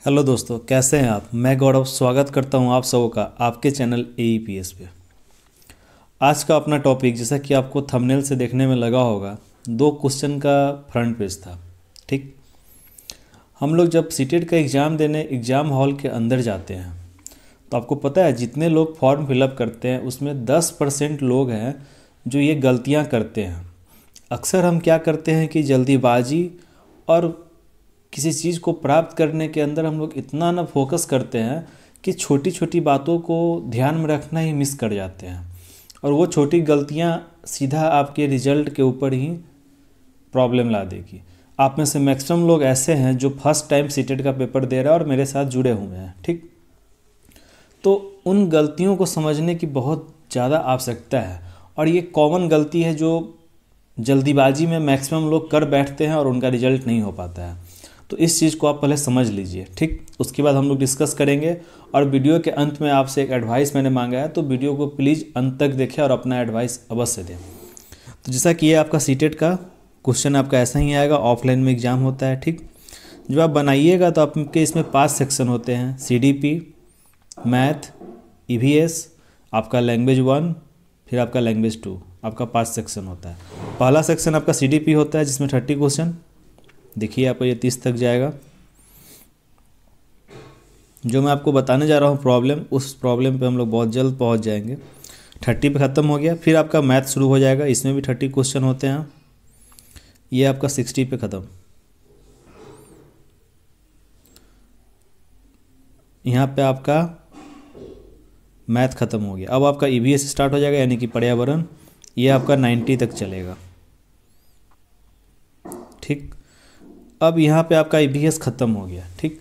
Hello दोस्तों, कैसे हैं आप। मैं गौरव स्वागत करता हूं आप सबों का आपके चैनल AEPS पे। आज का अपना टॉपिक, जैसा कि आपको थंबनेल से देखने में लगा होगा, 2 क्वेश्चन का फ्रंट पेज था। ठीक, हम लोग जब सीटेट का एग्ज़ाम देने एग्ज़ाम हॉल के अंदर जाते हैं तो आपको पता है जितने लोग फॉर्म फिलअप करते हैं उसमें 10% लोग हैं जो ये गलतियाँ करते हैं। अक्सर हम क्या करते हैं कि जल्दीबाजी और किसी चीज़ को प्राप्त करने के अंदर हम लोग इतना ना फोकस करते हैं कि छोटी छोटी बातों को ध्यान में रखना ही मिस कर जाते हैं, और वो छोटी गलतियाँ सीधा आपके रिजल्ट के ऊपर ही प्रॉब्लम ला देगी। आप में से मैक्सिमम लोग ऐसे हैं जो फर्स्ट टाइम सीटेट का पेपर दे रहे हैं और मेरे साथ जुड़े हुए हैं। ठीक, तो उन गलतियों को समझने की बहुत ज़्यादा आवश्यकता है, और ये कॉमन गलती है जो जल्दीबाजी में मैक्सिमम लोग कर बैठते हैं और उनका रिजल्ट नहीं हो पाता है। तो इस चीज़ को आप पहले समझ लीजिए। ठीक, उसके बाद हम लोग डिस्कस करेंगे, और वीडियो के अंत में आपसे एक एडवाइस मैंने मांगा है, तो वीडियो को प्लीज़ अंत तक देखें और अपना एडवाइस अवश्य दें। तो जैसा कि ये आपका सीटेट का क्वेश्चन आपका ऐसा ही आएगा, ऑफलाइन में एग्ज़ाम होता है। ठीक, जब आप बनाइएगा तो आपके इसमें 5 सेक्शन होते हैं: CDP, मैथ, EVS, आपका लैंग्वेज 1, फिर आपका लैंग्वेज 2, आपका 5 सेक्शन होता है। पहला सेक्शन आपका CDP होता है जिसमें 30 क्वेश्चन। देखिए आपको ये 30 तक जाएगा। जो मैं आपको बताने जा रहा हूँ प्रॉब्लम, उस प्रॉब्लम पे हम लोग बहुत जल्द पहुँच जाएंगे। 30 पे ख़त्म हो गया, फिर आपका मैथ शुरू हो जाएगा, इसमें भी 30 क्वेश्चन होते हैं। ये आपका 60 पे ख़त्म। यहाँ पे आपका मैथ ख़त्म हो गया। अब आपका EVS स्टार्ट हो जाएगा, यानी कि पर्यावरण। ये आपका 90 तक चलेगा। ठीक, अब यहाँ पे आपका EVS ख़त्म हो गया। ठीक,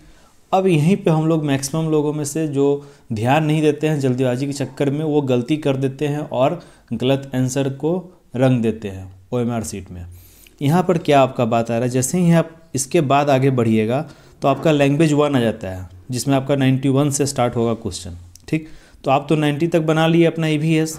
अब यहीं पे हम लोग मैक्सिमम लोगों में से जो ध्यान नहीं देते हैं, जल्दीबाजी के चक्कर में वो गलती कर देते हैं और गलत आंसर को रंग देते हैं OMR सीट में। यहाँ पर क्या आपका बात आ रहा है, जैसे ही आप इसके बाद आगे बढ़िएगा तो आपका लैंग्वेज 1 आ जाता है, जिसमें आपका 91 से स्टार्ट होगा क्वेश्चन। ठीक, तो आप तो 90 तक बना लिए अपना EVS,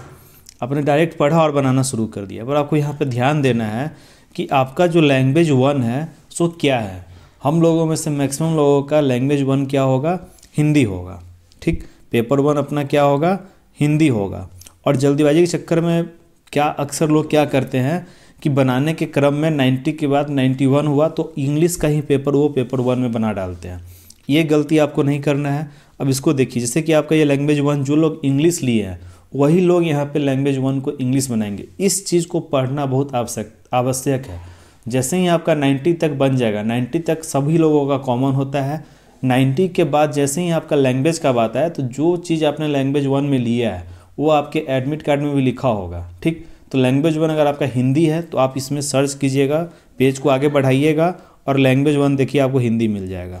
आपने डायरेक्ट पढ़ा और बनाना शुरू कर दिया। पर आपको यहाँ पर ध्यान देना है कि आपका जो लैंग्वेज 1 है सो क्या है। हम लोगों में से मैक्सिमम लोगों का लैंग्वेज 1 क्या होगा, हिंदी होगा। ठीक, पेपर 1 अपना क्या होगा, हिंदी होगा। और जल्दीबाजी के चक्कर में क्या अक्सर लोग क्या करते हैं कि बनाने के क्रम में 90 के बाद 91 हुआ तो इंग्लिश का ही पेपर वो पेपर 1 में बना डालते हैं। ये गलती आपको नहीं करना है। अब इसको देखिए, जैसे कि आपका ये लैंग्वेज 1 जो लोग इंग्लिश लिए हैं वही लोग यहाँ पे लैंग्वेज 1 को इंग्लिश बनाएंगे। इस चीज़ को पढ़ना बहुत आवश्यक है। जैसे ही आपका 90 तक बन जाएगा, 90 तक सभी लोगों का कॉमन होता है। 90 के बाद जैसे ही आपका लैंग्वेज का बात है तो जो चीज़ आपने लैंग्वेज 1 में लिया है वो आपके एडमिट कार्ड में भी लिखा होगा। ठीक, तो लैंग्वेज 1 अगर आपका हिंदी है तो आप इसमें सर्च कीजिएगा, पेज को आगे बढ़ाइएगा और लैंग्वेज 1 देखिए आपको हिंदी मिल जाएगा।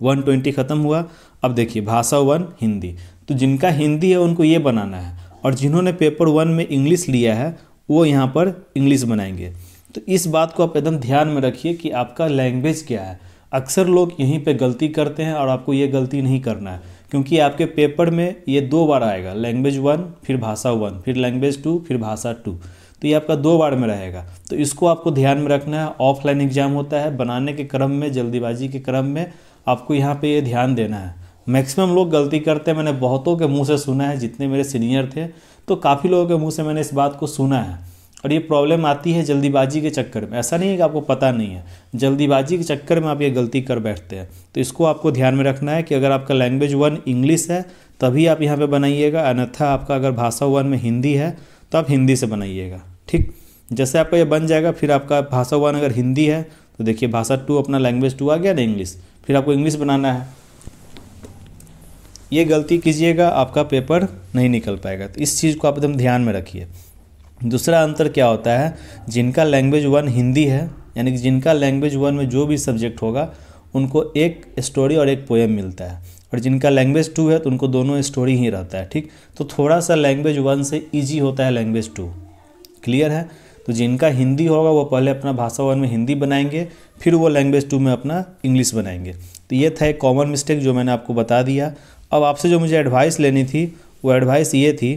120 ख़त्म हुआ। अब देखिए भाषा 1 हिंदी, तो जिनका हिंदी है उनको ये बनाना है, और जिन्होंने पेपर 1 में इंग्लिश लिया है वो यहाँ पर इंग्लिश बनाएंगे। तो इस बात को आप एकदम ध्यान में रखिए कि आपका लैंग्वेज क्या है। अक्सर लोग यहीं पे गलती करते हैं और आपको ये गलती नहीं करना है, क्योंकि आपके पेपर में ये 2 बार आएगा, लैंग्वेज 1 फिर भाषा 1 फिर लैंग्वेज 2 फिर भाषा 2। तो ये आपका 2 बार में रहेगा। तो इसको आपको ध्यान में रखना है। ऑफलाइन एग्जाम होता है, बनाने के क्रम में, जल्दीबाजी के क्रम में आपको यहाँ पर ये ध्यान देना है। मैक्सिमम लोग गलती करते हैं, मैंने बहुतों के मुँह से सुना है, जितने मेरे सीनियर थे तो काफ़ी लोगों के मुँह से मैंने इस बात को सुना है। और ये प्रॉब्लम आती है जल्दीबाजी के चक्कर में। ऐसा नहीं है कि आपको पता नहीं है, जल्दीबाजी के चक्कर में आप ये गलती कर बैठते हैं। तो इसको आपको ध्यान में रखना है कि अगर आपका लैंग्वेज 1 इंग्लिश है तभी आप यहाँ पे बनाइएगा, अन्यथा आपका अगर भाषा 1 में हिंदी है तो आप हिंदी से बनाइएगा। ठीक, जैसे आपका ये बन जाएगा, फिर आपका भाषा 1 अगर हिंदी है तो देखिए भाषा 2 अपना लैंग्वेज 2 आ गया ना इंग्लिश, फिर आपको इंग्लिश बनाना है। ये गलती कीजिएगा, आपका पेपर नहीं निकल पाएगा। तो इस चीज़ को आप एकदम ध्यान में रखिए। दूसरा अंतर क्या होता है, जिनका लैंग्वेज 1 हिंदी है, यानी कि जिनका लैंग्वेज 1 में जो भी सब्जेक्ट होगा उनको एक स्टोरी और एक पोएम मिलता है, और जिनका लैंग्वेज 2 है तो उनको दोनों स्टोरी ही रहता है। ठीक, तो थोड़ा सा लैंग्वेज 1 से ईजी होता है लैंग्वेज 2। क्लियर है। तो जिनका हिंदी होगा वो पहले अपना भाषा 1 में हिंदी बनाएंगे, फिर वो लैंग्वेज 2 में अपना इंग्लिश बनाएंगे। तो ये था एक कॉमन मिस्टेक जो मैंने आपको बता दिया। अब आपसे जो मुझे एडवाइस लेनी थी वो एडवाइस ये थी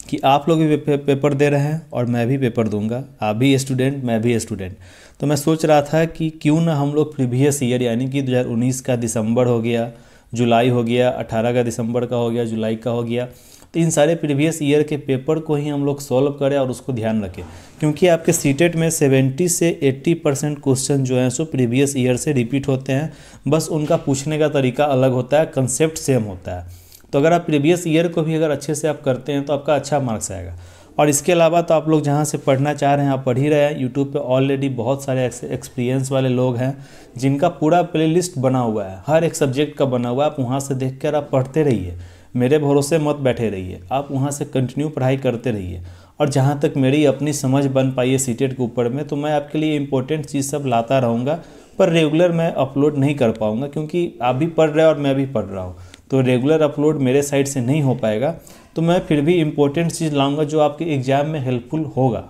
कि आप लोग भी पेपर दे रहे हैं और मैं भी पेपर दूंगा, आप भी स्टूडेंट मैं भी स्टूडेंट। तो मैं सोच रहा था कि क्यों ना हम लोग प्रीवियस ईयर यानी कि 2019 का दिसंबर हो गया, जुलाई हो गया, 18 का दिसंबर का हो गया, जुलाई का हो गया, तो इन सारे प्रीवियस ईयर के पेपर को ही हम लोग सॉल्व करें और उसको ध्यान रखें। क्योंकि आपके सीटेट में 70 से 80% क्वेश्चन जो हैं सो प्रीवियस ईयर से रिपीट होते हैं, बस उनका पूछने का तरीका अलग होता है, कंसेप्ट सेम होता है। तो अगर आप प्रीवियस ईयर को भी अगर अच्छे से आप करते हैं तो आपका अच्छा मार्क्स आएगा। और इसके अलावा तो आप लोग जहाँ से पढ़ना चाह रहे हैं आप पढ़ ही रहे हैं। यूट्यूब पे ऑलरेडी बहुत सारे एक्सपीरियंस वाले लोग हैं जिनका पूरा प्लेलिस्ट बना हुआ है, हर एक सब्जेक्ट का बना हुआ है। आप वहाँ से देख कर आप पढ़ते रहिए, मेरे भरोसे मत बैठे रहिए, आप वहाँ से कंटिन्यू पढ़ाई करते रहिए। और जहाँ तक मेरी अपनी समझ बन पाई है सीटेट के ऊपर में, तो मैं आपके लिए इंपॉर्टेंट चीज़ सब लाता रहूँगा, पर रेगुलर मैं अपलोड नहीं कर पाऊँगा क्योंकि आप भी पढ़ रहे हैं और मैं भी पढ़ रहा हूँ, तो रेगुलर अपलोड मेरे साइड से नहीं हो पाएगा। तो मैं फिर भी इम्पोर्टेंट चीज़ लाऊंगा जो आपके एग्ज़ाम में हेल्पफुल होगा।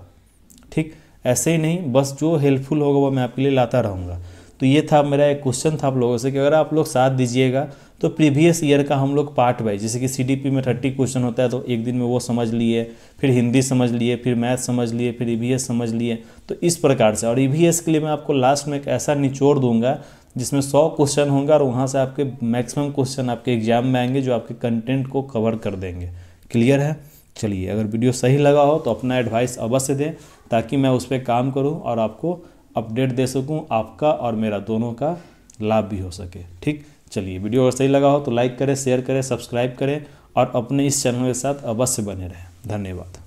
ठीक, ऐसे ही नहीं, बस जो हेल्पफुल होगा वो मैं आपके लिए लाता रहूँगा। तो ये था मेरा एक क्वेश्चन था आप लोगों से कि अगर आप लोग साथ दीजिएगा तो प्रीवियस ईयर का हम लोग पार्ट वाइज, जैसे कि सीडीपी में 30 क्वेश्चन होता है तो एक दिन में वो समझ लिए, फिर हिंदी समझ लिए, फिर मैथ समझ लिए, फिर ईवीएस समझ लिए, तो इस प्रकार से। और ईवीएस के लिए मैं आपको लास्ट में एक ऐसा निचोड़ दूंगा जिसमें 100 क्वेश्चन होंगे और वहाँ से आपके मैक्सिमम क्वेश्चन आपके एग्जाम में आएंगे जो आपके कंटेंट को कवर कर देंगे। क्लियर है? चलिए, अगर वीडियो सही लगा हो तो अपना एडवाइस अवश्य दें ताकि मैं उस पर काम करूं और आपको अपडेट दे सकूं, आपका और मेरा दोनों का लाभ भी हो सके। ठीक, चलिए, वीडियो अगर सही लगा हो तो लाइक करें, शेयर करें, सब्सक्राइब करें और अपने इस चैनल के साथ अवश्य बने रहें। धन्यवाद।